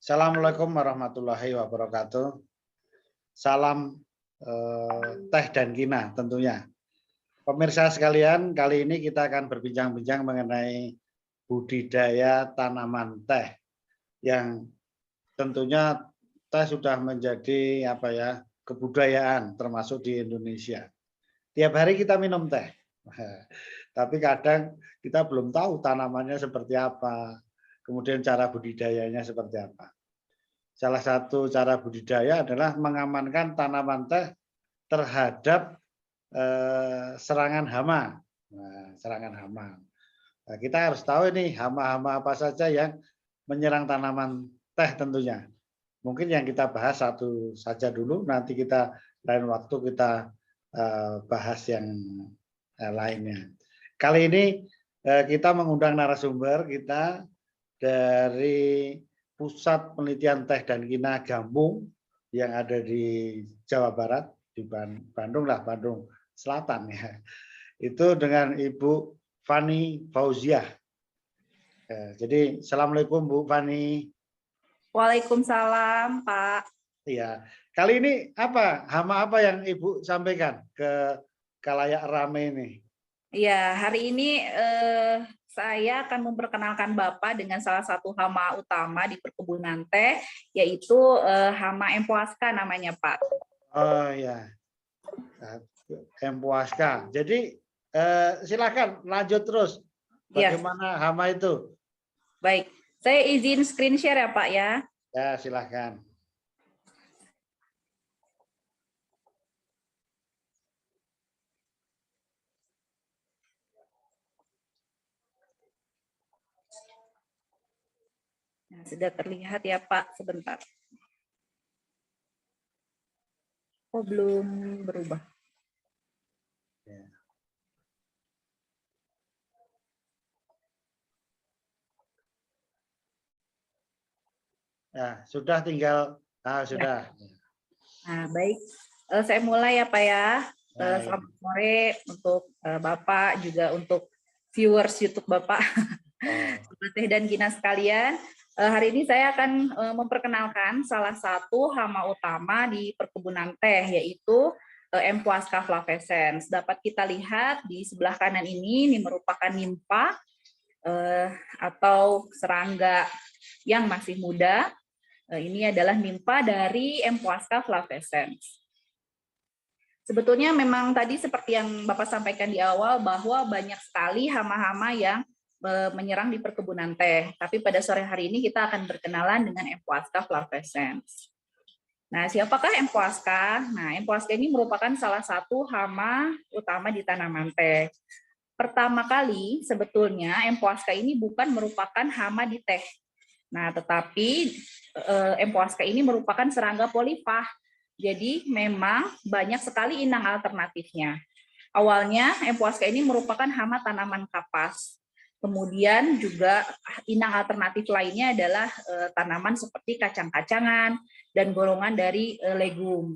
Assalamualaikum warahmatullahi wabarakatuh. Salam teh dan kina tentunya. Pemirsa sekalian, kali ini kita akan berbincang-bincang mengenai budidaya tanaman teh yang tentunya teh sudah menjadi kebudayaan termasuk di Indonesia. Tiap hari kita minum teh. Tapi kadang kita belum tahu tanamannya seperti apa, kemudian cara budidayanya seperti apa. Salah satu cara budidaya adalah mengamankan tanaman teh terhadap serangan hama. Nah, serangan hama. Nah, kita harus tahu ini hama-hama apa saja yang menyerang tanaman teh tentunya. Mungkin yang kita bahas satu saja dulu, nanti kita lain waktu kita bahas yang lainnya. Kali ini kita mengundang narasumber kita dari Pusat Penelitian Teh dan Kina Gambung yang ada di Jawa Barat, di Bandung Selatan ya. Itu dengan Ibu Fani Fauziah. Jadi assalamualaikum Bu Fani. Waalaikumsalam Pak. Iya. Kali ini hama apa yang Ibu sampaikan ke khalayak rame ini? Iya, hari ini saya akan memperkenalkan Bapak dengan salah satu hama utama di perkebunan teh, yaitu hama empoaska namanya Pak. Oh ya, empoaska. Jadi silakan lanjut terus. Bagaimana hama itu? Baik, saya izin screen share ya Pak ya. Ya, silakan. Nah, sudah terlihat ya Pak, sebentar. Oh, belum berubah. Ya. Nah, sudah tinggal, sudah. Nah, baik, saya mulai ya Pak ya. Selamat sore untuk Bapak, juga untuk viewers YouTube Bapak. Sobat Teh dan Kina sekalian, hari ini saya akan memperkenalkan salah satu hama utama di perkebunan teh, yaitu Empoaska flavescens. Dapat kita lihat di sebelah kanan ini merupakan nimfa atau serangga yang masih muda. Ini adalah nimfa dari Empoaska flavescens. Sebetulnya memang tadi seperti yang Bapak sampaikan di awal bahwa banyak sekali hama-hama yang menyerang di perkebunan teh. Tapi pada sore hari ini kita akan berkenalan dengan Empoaska flavescens. Nah, siapakah Empoaska? Nah, Empoaska ini merupakan salah satu hama utama di tanaman teh. Pertama kali sebetulnya Empoaska ini bukan merupakan hama di teh. Nah, tetapi Empoaska ini merupakan serangga polifag. Jadi memang banyak sekali inang alternatifnya. Awalnya Empoaska ini merupakan hama tanaman kapas. Kemudian juga inang alternatif lainnya adalah tanaman seperti kacang-kacangan dan golongan dari legum.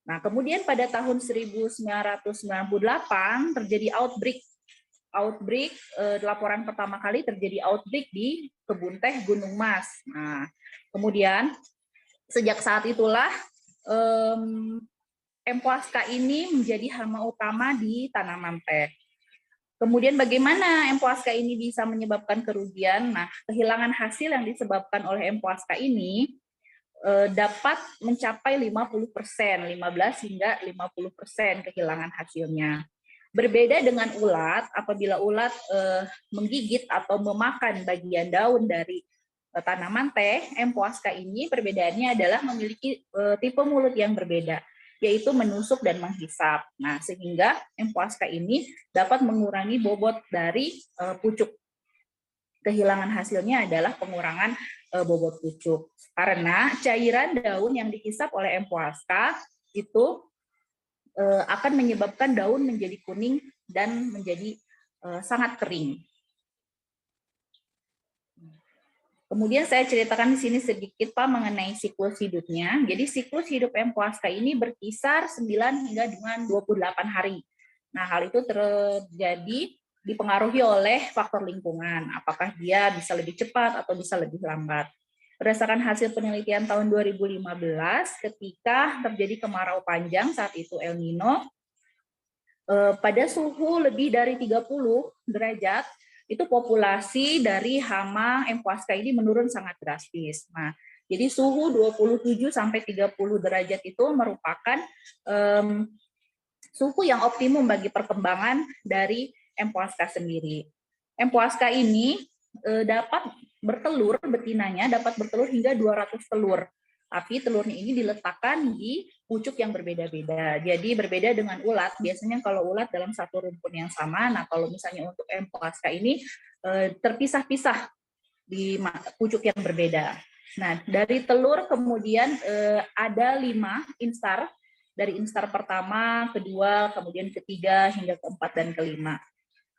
Nah, kemudian pada tahun 1998 terjadi outbreak, laporan pertama kali terjadi outbreak di kebun teh Gunung Mas. Nah, kemudian sejak saat itulah Empoaska ini menjadi hama utama di tanaman teh. Kemudian bagaimana Empoaska ini bisa menyebabkan kerugian? Nah, kehilangan hasil yang disebabkan oleh Empoaska ini dapat mencapai 50%, 15 hingga 50% kehilangan hasilnya. Berbeda dengan ulat, apabila ulat menggigit atau memakan bagian daun dari tanaman teh, Empoaska ini perbedaannya adalah memiliki tipe mulut yang berbeda, yaitu menusuk dan menghisap. Nah, sehingga Empoaska ini dapat mengurangi bobot dari pucuk. Kehilangan hasilnya adalah pengurangan bobot pucuk. Karena cairan daun yang dihisap oleh Empoaska itu akan menyebabkan daun menjadi kuning dan menjadi sangat kering. Kemudian saya ceritakan di sini sedikit Pak mengenai siklus hidupnya. Jadi siklus hidup Empoaska ini berkisar 9 hingga dengan 28 hari. Nah, hal itu terjadi dipengaruhi oleh faktor lingkungan. Apakah dia bisa lebih cepat atau bisa lebih lambat. berdasarkan hasil penelitian tahun 2015 ketika terjadi kemarau panjang saat itu El Nino, pada suhu lebih dari 30 derajat, itu populasi dari hama empuasca ini menurun sangat drastis. Nah, jadi suhu 27 sampai 30 derajat itu merupakan suhu yang optimum bagi perkembangan dari empuasca sendiri. Empuasca ini dapat bertelur, betinanya dapat bertelur hingga 200 telur. Tapi telurnya ini diletakkan di pucuk yang berbeda-beda. Jadi berbeda dengan ulat. Biasanya kalau ulat dalam satu rumpun yang sama, nah kalau misalnya untuk empuasca ini terpisah-pisah di pucuk yang berbeda. Nah, dari telur kemudian ada 5 instar, dari instar pertama, kedua, kemudian ketiga, hingga keempat dan kelima.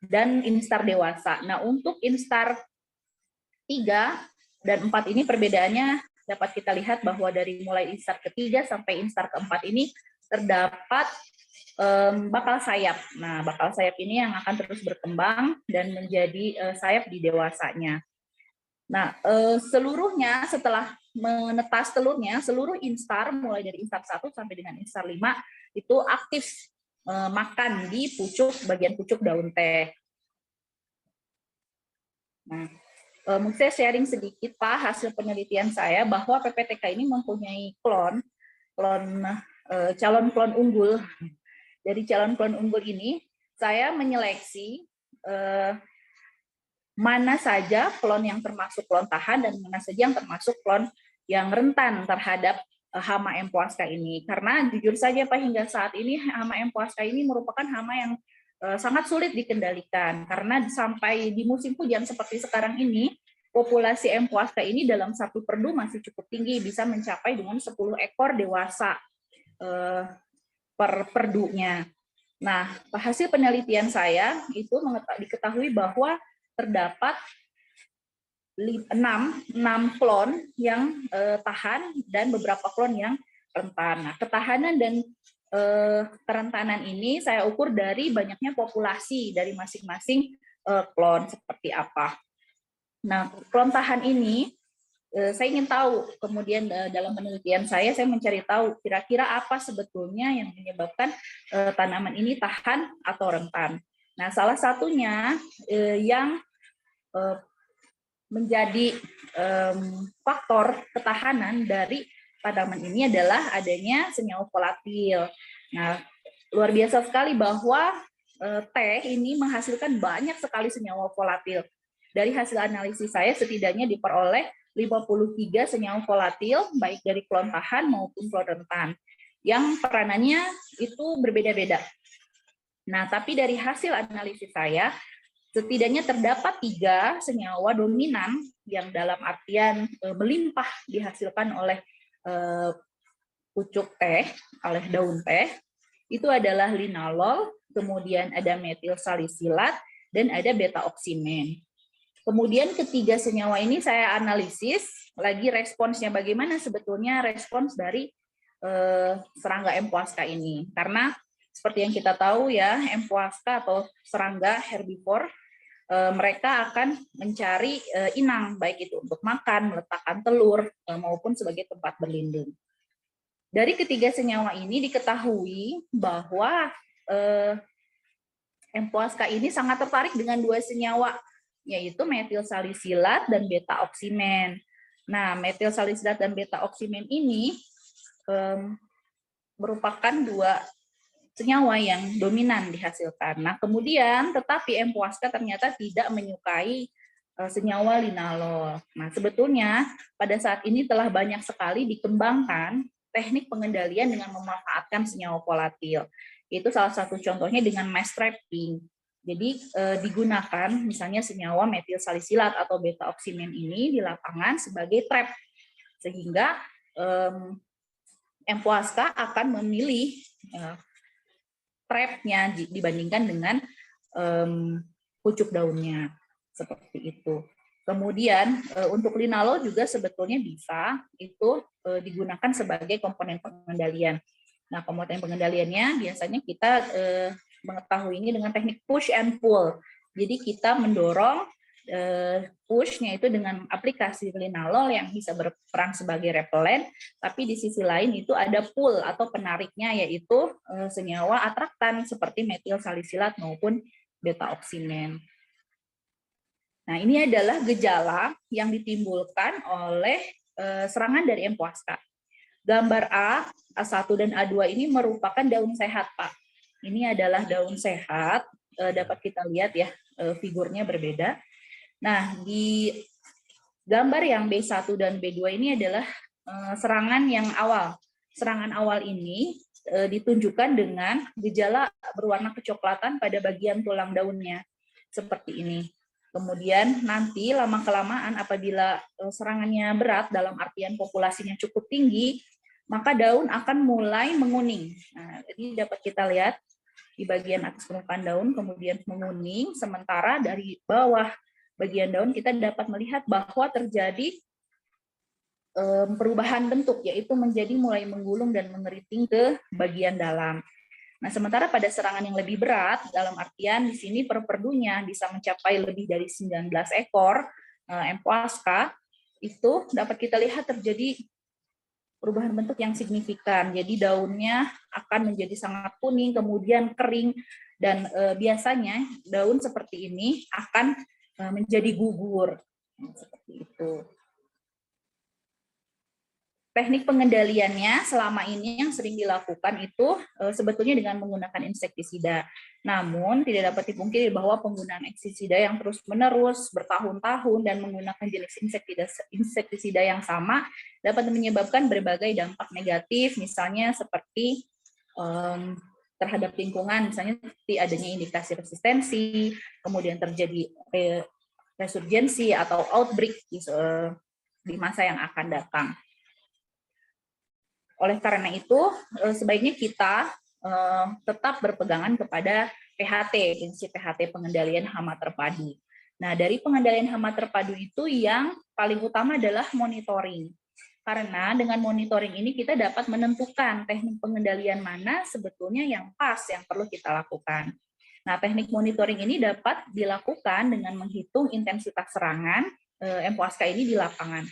Dan instar dewasa. Nah, untuk instar 3 dan 4 ini perbedaannya dapat kita lihat bahwa dari mulai instar ketiga sampai instar keempat ini terdapat bakal sayap. Nah, bakal sayap ini yang akan terus berkembang dan menjadi sayap di dewasanya. Nah, seluruhnya setelah menetas telurnya, seluruh instar mulai dari instar 1 sampai dengan instar 5 itu aktif makan di bagian pucuk daun teh. Nah, mungkin saya sharing sedikit Pak hasil penelitian saya bahwa PPTK ini mempunyai calon klon unggul. Dari calon klon unggul ini saya menyeleksi mana saja klon yang termasuk klon tahan dan mana saja yang termasuk klon yang rentan terhadap hama empuasca ini. Karena jujur saja Pak, hingga saat ini hama empuasca ini merupakan hama yang sangat sulit dikendalikan karena sampai di musim hujan seperti sekarang ini populasi empuasca ini dalam satu perdu masih cukup tinggi, bisa mencapai dengan 10 ekor dewasa per perdunya. Nah, hasil penelitian saya itu diketahui bahwa terdapat 6 klon yang tahan dan beberapa klon yang rentan. Nah, ketahanan dan kerentanan ini saya ukur dari banyaknya populasi dari masing-masing klon seperti apa. Nah, klon tahan ini saya ingin tahu, kemudian dalam penelitian saya mencari tahu kira-kira apa sebetulnya yang menyebabkan tanaman ini tahan atau rentan. Nah, salah satunya yang menjadi faktor ketahanan dari tanaman ini adalah adanya senyawa volatil. Nah, luar biasa sekali bahwa teh ini menghasilkan banyak sekali senyawa volatil. Dari hasil analisis saya setidaknya diperoleh 53 senyawa volatil baik dari klon tahan maupun klon rentan yang peranannya itu berbeda-beda. Nah, tapi dari hasil analisis saya setidaknya terdapat 3 senyawa dominan yang dalam artian melimpah dihasilkan oleh pucuk teh, oleh daun teh. Itu adalah linalol, kemudian ada metil salisilat, dan ada beta oksimen. Kemudian ketiga senyawa ini saya analisis lagi responsnya bagaimana sebetulnya respons dari serangga empuasca ini. Karena seperti yang kita tahu ya, empuasca atau serangga herbivore mereka akan mencari inang, baik itu untuk makan, meletakkan telur, maupun sebagai tempat berlindung. Dari ketiga senyawa ini diketahui bahwa empuasca ini sangat tertarik dengan 2 senyawa, yaitu metil salisilat dan beta oksimen. Nah, metil salisilat dan beta oksimen ini merupakan 2 senyawa yang dominan dihasilkan. Nah, kemudian tetapi empuasca ternyata tidak menyukai senyawa linalol. Nah, sebetulnya pada saat ini telah banyak sekali dikembangkan teknik pengendalian dengan memanfaatkan senyawa volatil. Itu salah satu contohnya dengan mass trapping. Jadi digunakan misalnya senyawa metil salisilat atau beta oksimen ini di lapangan sebagai trap, sehingga empuasca akan memilih trapnya dibandingkan dengan pucuk daunnya, seperti itu. Kemudian untuk linalol juga sebetulnya bisa itu digunakan sebagai komponen pengendalian. Nah, komponen pengendaliannya biasanya kita mengetahui ini dengan teknik push and pull. Jadi kita mendorong push-nya itu dengan aplikasi linalol yang bisa berperan sebagai repelen, tapi di sisi lain itu ada pull atau penariknya, yaitu senyawa atraktan seperti metil salisilat maupun beta oksimen. Nah, ini adalah gejala yang ditimbulkan oleh serangan dari Empuasca. Gambar A1 dan A2 ini merupakan daun sehat, Pak. Ini adalah daun sehat, dapat kita lihat ya, figurnya berbeda. Nah, di gambar yang B1 dan B2 ini adalah serangan yang awal. Serangan awal ini ditunjukkan dengan gejala berwarna kecoklatan pada bagian tulang daunnya, seperti ini. Kemudian nanti lama-kelamaan apabila serangannya berat dalam artian populasinya cukup tinggi, maka daun akan mulai menguning. Nah, jadi dapat kita lihat di bagian atas permukaan daun kemudian menguning, sementara dari bawah bagian daun kita dapat melihat bahwa terjadi perubahan bentuk, yaitu menjadi mulai menggulung dan mengeriting ke bagian dalam. Nah, sementara pada serangan yang lebih berat, dalam artian di sini perdunya bisa mencapai lebih dari 19 ekor Empuasca, itu dapat kita lihat terjadi perubahan bentuk yang signifikan. Jadi daunnya akan menjadi sangat kuning, kemudian kering, dan biasanya daun seperti ini akan menjadi gugur. Seperti itu. Teknik pengendaliannya selama ini yang sering dilakukan itu sebetulnya dengan menggunakan insektisida. Namun tidak dapat dipungkiri bahwa penggunaan insektisida yang terus-menerus bertahun-tahun dan menggunakan jenis insektisida yang sama dapat menyebabkan berbagai dampak negatif, misalnya seperti terhadap lingkungan, misalnya seperti adanya indikasi resistensi, kemudian terjadi resurgensi atau outbreak di masa yang akan datang. Oleh karena itu, sebaiknya kita tetap berpegangan kepada PHT, prinsip PHT pengendalian hama terpadu. Nah, dari pengendalian hama terpadu itu yang paling utama adalah monitoring. Karena dengan monitoring ini kita dapat menentukan teknik pengendalian mana sebetulnya yang pas, yang perlu kita lakukan. Nah, teknik monitoring ini dapat dilakukan dengan menghitung intensitas serangan Empuasca ini di lapangan.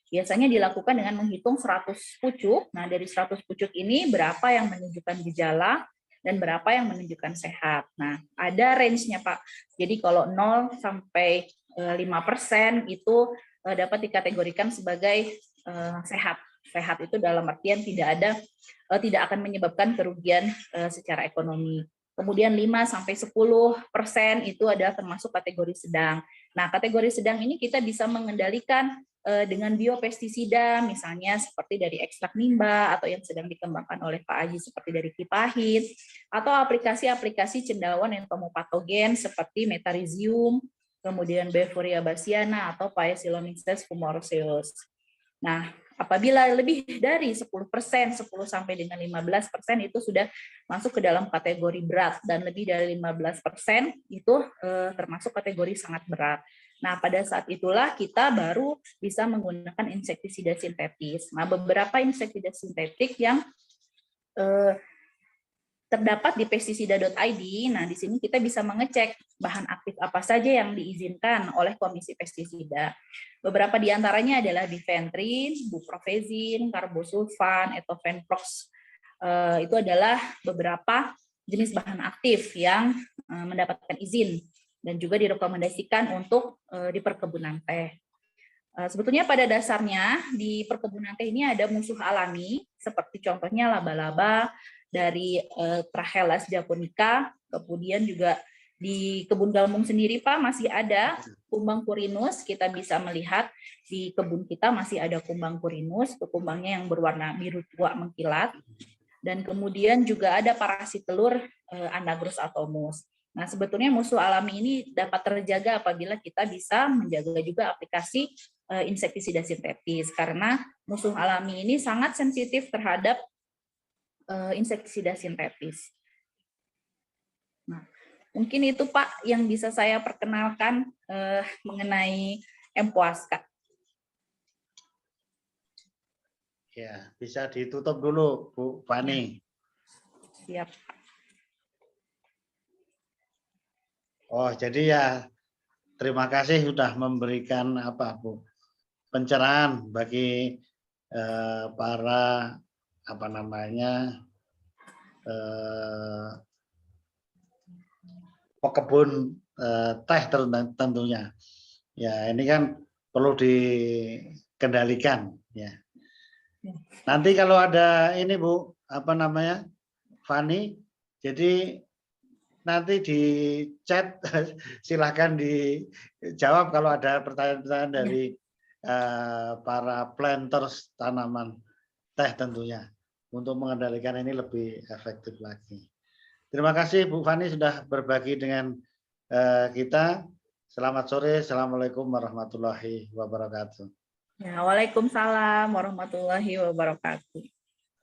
Biasanya dilakukan dengan menghitung 100 pucuk. Nah, dari 100 pucuk ini berapa yang menunjukkan gejala dan berapa yang menunjukkan sehat. Nah, ada range-nya, Pak. Jadi kalau 0 sampai 5% itu dapat dikategorikan sebagai sehat. Sehat itu dalam artian tidak akan menyebabkan kerugian secara ekonomi. Kemudian 5 sampai 10% itu adalah termasuk kategori sedang. Nah, kategori sedang ini kita bisa mengendalikan dengan biopestisida, misalnya seperti dari ekstrak nimba atau yang sedang dikembangkan oleh Pak Aji seperti dari Kipahit, atau aplikasi-aplikasi cendawan entomopatogen seperti Metarhizium, kemudian Bevoria bassiana atau Paesilomyces fumoroseus. Nah, apabila lebih dari 10%, 10 sampai dengan 15% itu sudah masuk ke dalam kategori berat, dan lebih dari 15% itu termasuk kategori sangat berat. Nah, pada saat itulah kita baru bisa menggunakan insektisida sintetis. Nah, beberapa insektisida sintetik yang terdapat di pestisida.id. Nah, di sini kita bisa mengecek bahan aktif apa saja yang diizinkan oleh Komisi Pestisida. Beberapa di antaranya adalah bifentrin, buprofezin, karbosulfan, etofenprox. Itu adalah beberapa jenis bahan aktif yang mendapatkan izin dan juga direkomendasikan untuk di perkebunan teh. Sebetulnya pada dasarnya di perkebunan teh ini ada musuh alami, seperti contohnya laba-laba dari Trachelias japonica, kemudian juga di kebun galmung sendiri, Pak, masih ada kumbang kurinus. Kita bisa melihat di kebun kita masih ada kumbang kurinus, kumbangnya yang berwarna biru tua mengkilat. Dan kemudian juga ada parasit telur Anagrus atomus. Nah, sebetulnya musuh alami ini dapat terjaga apabila kita bisa menjaga juga aplikasi insektisida sintetis, karena musuh alami ini sangat sensitif terhadap insektisida sintetis. Nah, mungkin itu, Pak, yang bisa saya perkenalkan mengenai Empuasca. Ya, bisa ditutup dulu, Bu Fani. Siap. Oh, jadi ya terima kasih sudah memberikan apa Bu pencerahan bagi para apa namanya pekebun teh tentunya. Ya ini kan perlu dikendalikan ya. Nanti kalau ada ini Bu apa namanya Fani, jadi nanti di chat silahkan dijawab kalau ada pertanyaan-pertanyaan dari para planters tanaman teh tentunya untuk mengendalikan ini lebih efektif lagi. Terima kasih Bu Fani sudah berbagi dengan kita. Selamat sore. Assalamualaikum warahmatullahi wabarakatuh. Ya, waalaikumsalam warahmatullahi wabarakatuh.